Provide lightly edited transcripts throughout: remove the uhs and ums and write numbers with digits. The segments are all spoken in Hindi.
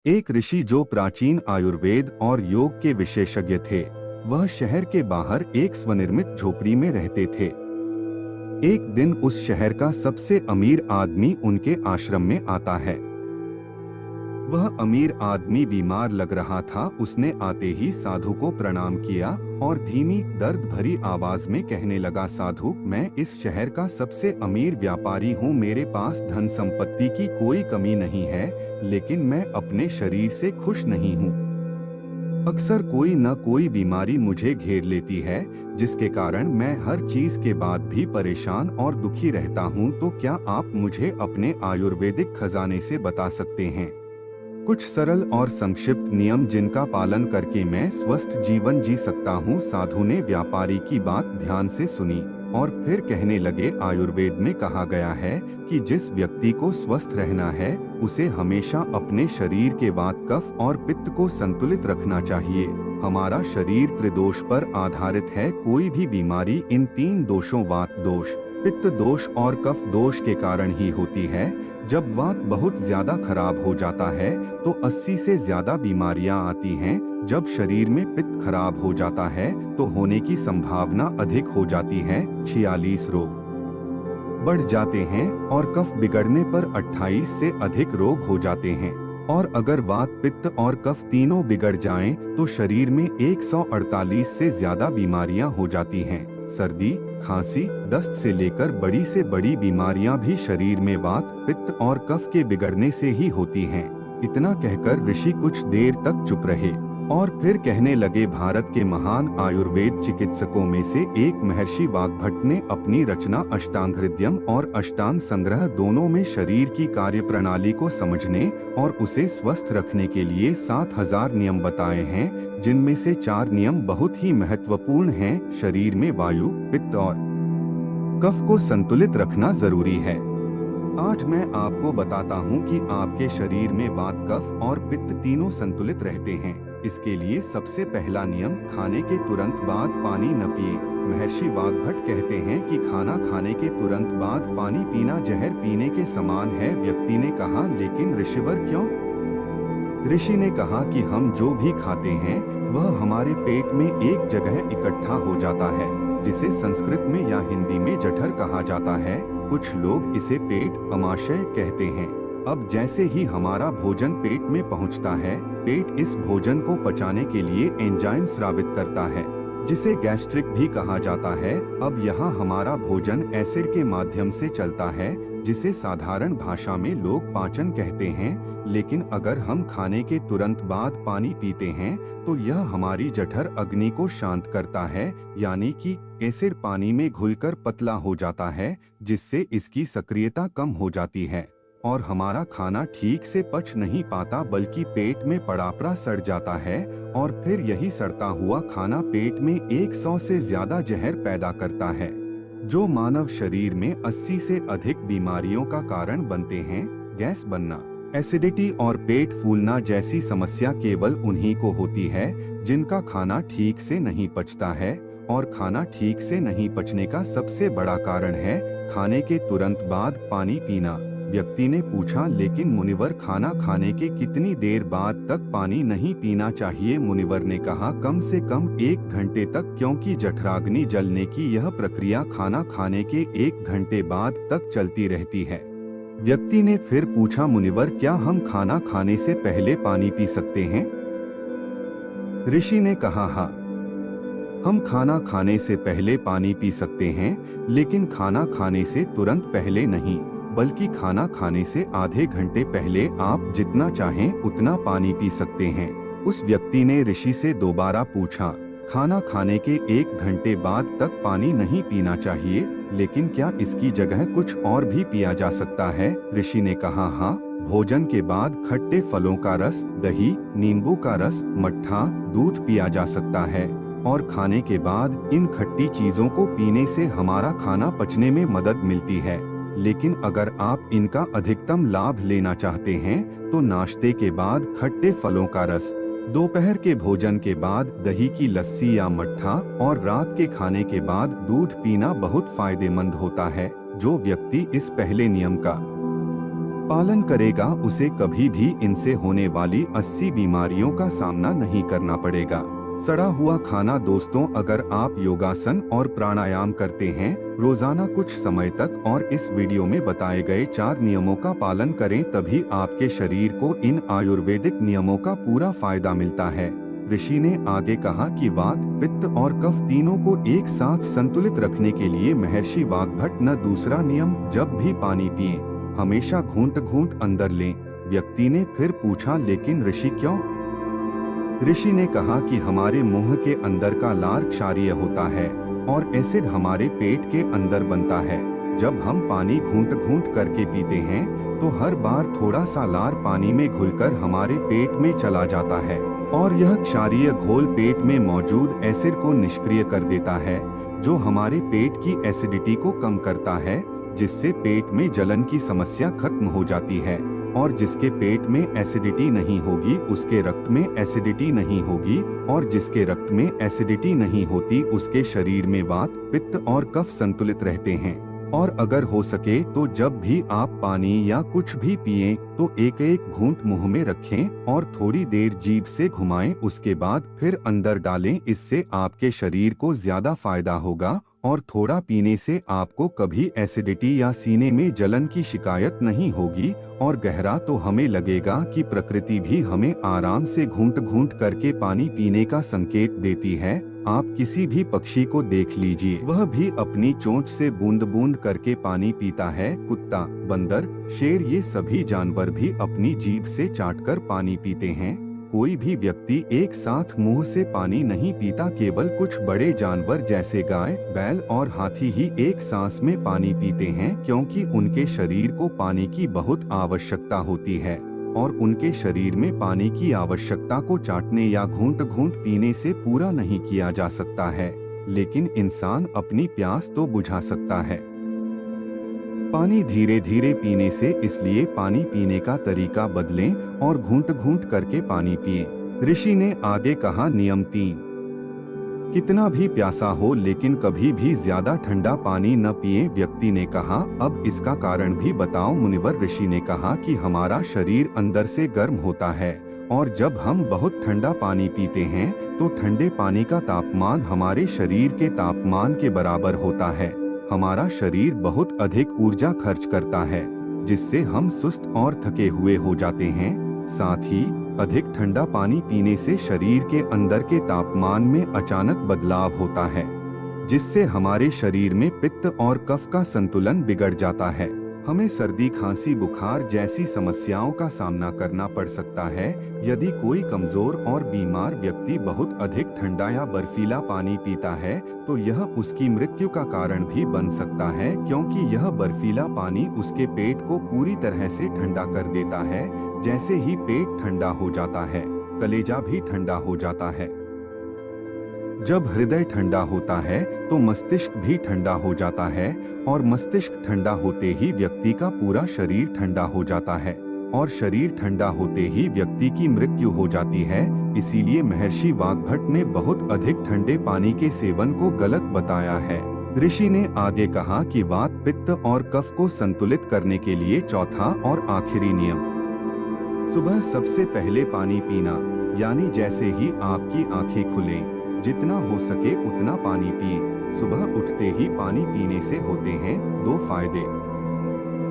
एक ऋषि जो प्राचीन आयुर्वेद और योग के विशेषज्ञ थे, वह शहर के बाहर एक स्वनिर्मित झोपड़ी में रहते थे। एक दिन उस शहर का सबसे अमीर आदमी उनके आश्रम में आता है। वह अमीर आदमी बीमार लग रहा था। उसने आते ही साधु को प्रणाम किया और धीमी दर्द भरी आवाज में कहने लगा, साधु, मैं इस शहर का सबसे अमीर व्यापारी हूँ। मेरे पास धन संपत्ति की कोई कमी नहीं है, लेकिन मैं अपने शरीर से खुश नहीं हूँ। अक्सर कोई न कोई बीमारी मुझे घेर लेती है, जिसके कारण मैं हर चीज के बाद भी परेशान और दुखी रहता हूँ। तो क्या आप मुझे अपने आयुर्वेदिक खजाने से बता सकते हैं कुछ सरल और संक्षिप्त नियम जिनका पालन करके मैं स्वस्थ जीवन जी सकता हूँ? साधु ने व्यापारी की बात ध्यान से सुनी और फिर कहने लगे, आयुर्वेद में कहा गया है कि जिस व्यक्ति को स्वस्थ रहना है, उसे हमेशा अपने शरीर के वात, कफ और पित्त को संतुलित रखना चाहिए। हमारा शरीर त्रिदोष पर आधारित है। कोई भी बीमारी इन तीन दोषों, वात दोष, पित्त दोष और कफ दोष के कारण ही होती है। जब वात बहुत ज्यादा खराब हो जाता है तो 80 से ज्यादा बीमारियां आती हैं। जब शरीर में पित्त खराब हो जाता है तो होने की संभावना अधिक हो जाती है। 46 रोग बढ़ जाते हैं और कफ बिगड़ने पर 28 से अधिक रोग हो जाते हैं। और अगर वात, पित्त और कफ तीनों बिगड़ जाएं तो शरीर में 148 से ज्यादा बीमारियां हो जाती हैं। सर्दी, खांसी, दस्त से लेकर बड़ी से बड़ी बीमारियां भी शरीर में वात, पित्त और कफ के बिगड़ने से ही होती हैं। इतना कहकर ऋषि कुछ देर तक चुप रहे और फिर कहने लगे, भारत के महान आयुर्वेद चिकित्सकों में से एक महर्षि वाग्भट ने अपनी रचना अष्टांग हृदयम और अष्टांग संग्रह दोनों में शरीर की कार्यप्रणाली को समझने और उसे स्वस्थ रखने के लिए 7000 नियम बताए हैं, जिनमें से 4 नियम बहुत ही महत्वपूर्ण हैं। शरीर में वायु, पित्त और कफ को संतुलित रखना जरूरी है। आज मैं आपको बताता हूँ कि आपके शरीर में वात, कफ और पित्त तीनों संतुलित रहते हैं। इसके लिए सबसे पहला नियम, खाने के तुरंत बाद पानी न पिए। महर्षि वाग्भट कहते हैं कि खाना खाने के तुरंत बाद पानी पीना जहर पीने के समान है। व्यक्ति ने कहा, लेकिन ऋषिवर क्यों? ऋषि ने कहा कि हम जो भी खाते हैं वह हमारे पेट में एक जगह इकट्ठा हो जाता है, जिसे संस्कृत में या हिंदी में जठर कहा जाता है। कुछ लोग इसे पेट अमाशय कहते हैं। अब जैसे ही हमारा भोजन पेट में पहुंचता है, पेट इस भोजन को पचाने के लिए एंजाइम स्रावित करता है, जिसे गैस्ट्रिक भी कहा जाता है। अब यहाँ हमारा भोजन एसिड के माध्यम से चलता है, जिसे साधारण भाषा में लोग पाचन कहते हैं। लेकिन अगर हम खाने के तुरंत बाद पानी पीते हैं तो यह हमारी जठर अग्नि को शांत करता है, यानी कि एसिड पानी में घुलकर पतला हो जाता है, जिससे इसकी सक्रियता कम हो जाती है और हमारा खाना ठीक से पच नहीं पाता, बल्कि पेट में पड़ा सड़ जाता है। और फिर यही सड़ता हुआ खाना पेट में 100 से ज्यादा जहर पैदा करता है, जो मानव शरीर में 80 से अधिक बीमारियों का कारण बनते हैं। गैस बनना, एसिडिटी और पेट फूलना जैसी समस्या केवल उन्हीं को होती है जिनका खाना ठीक से नहीं पचता है। और खाना ठीक से नहीं पचने का सबसे बड़ा कारण है खाने के तुरंत बाद पानी पीना। व्यक्ति ने पूछा, लेकिन मुनिवर, खाना खाने के कितनी देर बाद तक पानी नहीं पीना चाहिए? मुनिवर ने कहा, कम से कम 1 घंटे तक, क्योंकि जठराग्नि जलने की यह प्रक्रिया खाना खाने के 1 घंटे बाद तक चलती रहती है। व्यक्ति ने फिर पूछा, मुनिवर, क्या हम खाना खाने से पहले पानी पी सकते हैं? ऋषि ने कहा, हाँ, हम खाना खाने से पहले पानी पी सकते हैं, लेकिन खाना खाने से तुरंत पहले नहीं, बल्कि खाना खाने से आधे घंटे पहले आप जितना चाहें उतना पानी पी सकते हैं। उस व्यक्ति ने ऋषि से दोबारा पूछा, खाना खाने के 1 घंटे बाद तक पानी नहीं पीना चाहिए, लेकिन क्या इसकी जगह कुछ और भी पिया जा सकता है? ऋषि ने कहा, हाँ, भोजन के बाद खट्टे फलों का रस, दही, नींबू का रस, मट्ठा, दूध पिया जा सकता है। और खाने के बाद इन खट्टी चीजों को पीने से हमारा खाना पचने में मदद मिलती है। लेकिन अगर आप इनका अधिकतम लाभ लेना चाहते हैं तो नाश्ते के बाद खट्टे फलों का रस, दोपहर के भोजन के बाद दही की लस्सी या मट्ठा और रात के खाने के बाद दूध पीना बहुत फायदेमंद होता है। जो व्यक्ति इस पहले नियम का पालन करेगा उसे कभी भी इनसे होने वाली 80 बीमारियों का सामना नहीं करना पड़ेगा। सड़ा हुआ खाना। दोस्तों, अगर आप योगासन और प्राणायाम करते हैं रोजाना कुछ समय तक और इस वीडियो में बताए गए 4 नियमों का पालन करें, तभी आपके शरीर को इन आयुर्वेदिक नियमों का पूरा फायदा मिलता है। ऋषि ने आगे कहा कि वात, पित्त और कफ तीनों को एक साथ संतुलित रखने के लिए महर्षि वाग्भट न दूसरा नियम, जब भी पानी पिएं, हमेशा घूंट घूंट अंदर लें। व्यक्ति ने फिर पूछा, लेकिन ऋषि क्यों? ऋषि ने कहा कि हमारे मुंह के अंदर का लार क्षारीय होता है और एसिड हमारे पेट के अंदर बनता है। जब हम पानी घूंट घूंट करके पीते हैं तो हर बार थोड़ा सा लार पानी में घुलकर हमारे पेट में चला जाता है और यह क्षारीय घोल पेट में मौजूद एसिड को निष्क्रिय कर देता है, जो हमारे पेट की एसिडिटी को कम करता है, जिससे पेट में जलन की समस्या खत्म हो जाती है। और जिसके पेट में एसिडिटी नहीं होगी उसके रक्त में एसिडिटी नहीं होगी, और जिसके रक्त में एसिडिटी नहीं होती उसके शरीर में वात, पित्त और कफ संतुलित रहते हैं। और अगर हो सके तो जब भी आप पानी या कुछ भी पिएं तो एक एक घूंट मुंह में रखें और थोड़ी देर जीभ से घुमाएं, उसके बाद फिर अंदर डालें। इससे आपके शरीर को ज्यादा फायदा होगा और थोड़ा पीने से आपको कभी एसिडिटी या सीने में जलन की शिकायत नहीं होगी। और गहरा तो हमें लगेगा कि प्रकृति भी हमें आराम से घूंट घूंट करके पानी पीने का संकेत देती है। आप किसी भी पक्षी को देख लीजिए, वह भी अपनी चोंच से बूंद बूंद करके पानी पीता है। कुत्ता, बंदर, शेर, ये सभी जानवर भी अपनी जीभ से चाटकर पानी पीते हैं। कोई भी व्यक्ति एक साथ मुंह से पानी नहीं पीता। केवल कुछ बड़े जानवर जैसे गाय, बैल और हाथी ही एक सांस में पानी पीते हैं, क्योंकि उनके शरीर को पानी की बहुत आवश्यकता होती है और उनके शरीर में पानी की आवश्यकता को चाटने या घूंट घूंट पीने से पूरा नहीं किया जा सकता है। लेकिन इंसान अपनी प्यास तो बुझा सकता है पानी धीरे धीरे पीने से, इसलिए पानी पीने का तरीका बदलें और घूंट घूंट करके पानी पिएं। ऋषि ने आगे कहा, नियम 3, कितना भी प्यासा हो लेकिन कभी भी ज्यादा ठंडा पानी न पिएं। व्यक्ति ने कहा, अब इसका कारण भी बताओ। मुनिवर, ऋषि ने कहा कि हमारा शरीर अंदर से गर्म होता है और जब हम बहुत ठंडा पानी पीते हैं तो ठंडे पानी का तापमान हमारे शरीर के तापमान के बराबर होता है। हमारा शरीर बहुत अधिक ऊर्जा खर्च करता है, जिससे हम सुस्त और थके हुए हो जाते हैं। साथ ही अधिक ठंडा पानी पीने से शरीर के अंदर के तापमान में अचानक बदलाव होता है, जिससे हमारे शरीर में पित्त और कफ का संतुलन बिगड़ जाता है। हमें सर्दी, खांसी, बुखार जैसी समस्याओं का सामना करना पड़ सकता है यदि कोई कमजोर और बीमार व्यक्ति बहुत अधिक ठंडा या बर्फीला पानी पीता है तो यह उसकी मृत्यु का कारण भी बन सकता है, क्योंकि यह बर्फीला पानी उसके पेट को पूरी तरह से ठंडा कर देता है। जैसे ही पेट ठंडा हो जाता है, कलेजा भी ठंडा हो जाता है। जब हृदय ठंडा होता है तो मस्तिष्क भी ठंडा हो जाता है और मस्तिष्क ठंडा होते ही व्यक्ति का पूरा शरीर ठंडा हो जाता है और शरीर ठंडा होते ही व्यक्ति की मृत्यु हो जाती है। इसीलिए महर्षि वाग्भट ने बहुत अधिक ठंडे पानी के सेवन को गलत बताया है। ऋषि ने आगे कहा कि वात, पित्त और कफ को संतुलित करने के लिए चौथा और आखिरी नियम, सुबह सबसे पहले पानी पीना, यानी जैसे ही आपकी आंखें खुलें जितना हो सके उतना पानी पिएं। सुबह उठते ही पानी पीने से होते हैं 2 फायदे।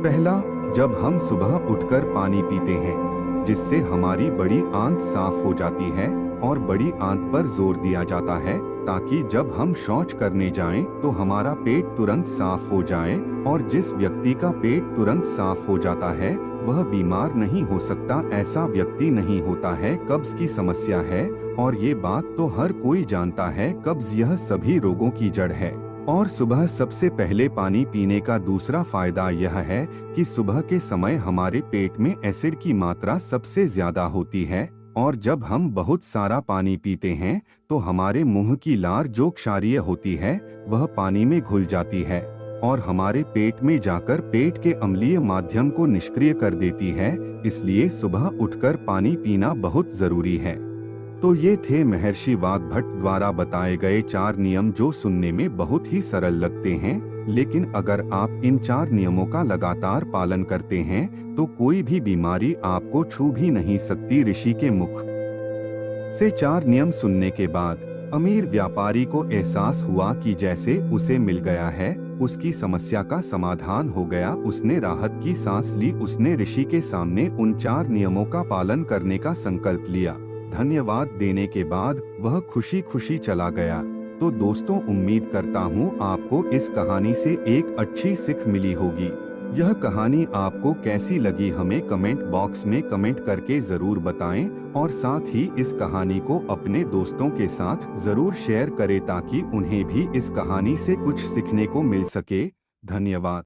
पहला, जब हम सुबह उठकर पानी पीते हैं जिससे हमारी बड़ी आंत साफ हो जाती है और बड़ी आंत पर जोर दिया जाता है ताकि जब हम शौच करने जाएं तो हमारा पेट तुरंत साफ हो जाए। और जिस व्यक्ति का पेट तुरंत साफ हो जाता है वह बीमार नहीं हो सकता, ऐसा व्यक्ति नहीं होता है। कब्ज की समस्या है और ये बात तो हर कोई जानता है, कब्ज यह सभी रोगों की जड़ है। और सुबह सबसे पहले पानी पीने का दूसरा फायदा यह है कि सुबह के समय हमारे पेट में एसिड की मात्रा सबसे ज्यादा होती है और जब हम बहुत सारा पानी पीते हैं तो हमारे मुंह की लार जो क्षारीय होती है वह पानी में घुल जाती है और हमारे पेट में जाकर पेट के अम्लीय माध्यम को निष्क्रिय कर देती है। इसलिए सुबह उठकर पानी पीना बहुत जरूरी है। तो ये थे महर्षि वाग्भट द्वारा बताए गए 4 नियम जो सुनने में बहुत ही सरल लगते हैं, लेकिन अगर आप इन 4 नियमों का लगातार पालन करते हैं तो कोई भी बीमारी आपको छू भी नहीं सकती। ऋषि के मुख से 4 नियम सुनने के बाद अमीर व्यापारी को एहसास हुआ कि जैसे उसे मिल गया है, उसकी समस्या का समाधान हो गया। उसने राहत की सांस ली। उसने ऋषि के सामने उन 4 नियमों का पालन करने का संकल्प लिया। धन्यवाद देने के बाद वह खुशी खुशी चला गया। तो दोस्तों, उम्मीद करता हूँ आपको इस कहानी से एक अच्छी सीख मिली होगी। यह कहानी आपको कैसी लगी हमें कमेंट बॉक्स में कमेंट करके जरूर बताएं और साथ ही इस कहानी को अपने दोस्तों के साथ जरूर शेयर करें ताकि उन्हें भी इस कहानी से कुछ सीखने को मिल सके। धन्यवाद।